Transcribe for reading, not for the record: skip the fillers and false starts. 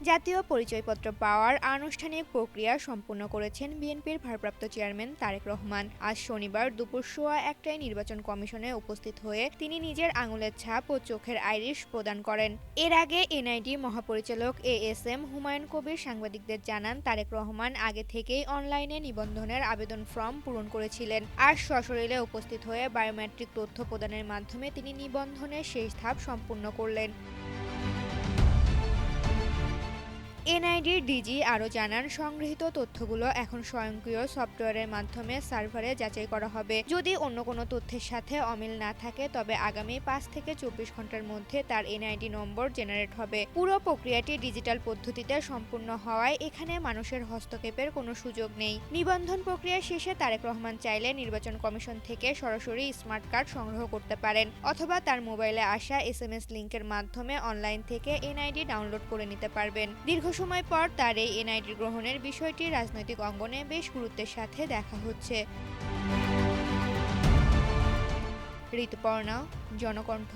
জাতীয় পরিচয়পত্র পাওয়ার আনুষ্ঠানিক প্রক্রিয়া সম্পূর্ণ করেছেন বিএনপির ভারপ্রাপ্ত চেয়ারম্যান তারেক রহমান। আজ শনিবার দুপুর ১:১টায় নির্বাচন কমিশনে উপস্থিত হয়ে তিনি নিজের আঙুলের ছাপ ও চোখের আইরিশ প্রদান করেন। এর আগে এনআইডি মহাপরিচালক এএসএম হুমায়ুন কবির সাংবাদিকদের জানান, তারেক রহমান আগে থেকেই অনলাইনে নিবন্ধনের আবেদন ফর্ম পূরণ করেছিলেন। আর সশরীরে উপস্থিত হয়ে বায়োমেট্রিক তথ্য প্রদানের মাধ্যমে তিনি নিবন্ধনের শেষ ধাপ সম্পূর্ণ করলেন। এনআইডির ডিজি আরও জানান, সংগৃহীত তথ্যগুলো এখন স্বয়ংক্রিয় সফটওয়্যারের মাধ্যমে সার্ভারে যাচাই করা হবে। যদি অন্য কোনো তথ্যের সাথে অমিল না থাকে তবে আগামী ৫ থেকে ২৪ ঘন্টার মধ্যে তার এনআইডি নম্বর জেনারেট হবে। পুরো প্রক্রিয়াটি ডিজিটাল পদ্ধতিতে সম্পূর্ণ হওয়ায় এখানে মানুষের হস্তক্ষেপের কোনো সুযোগ নেই। নিবন্ধন প্রক্রিয়া শেষে তারেক রহমান চাইলে নির্বাচন কমিশন থেকে সরাসরি স্মার্ট কার্ড সংগ্রহ করতে পারেন অথবা তার মোবাইলে আসা এসএমএস লিংকের মাধ্যমে অনলাইন থেকে এনআইডি ডাউনলোড করে নিতে পারবেন। দীর্ঘ সময় পর তার এই এনআইডি গ্রহণের বিষয়টি রাজনৈতিক অঙ্গনে বেশ গুরুত্বের সাথে দেখা হচ্ছে। ঋতুপর্ণা, জনকণ্ঠ।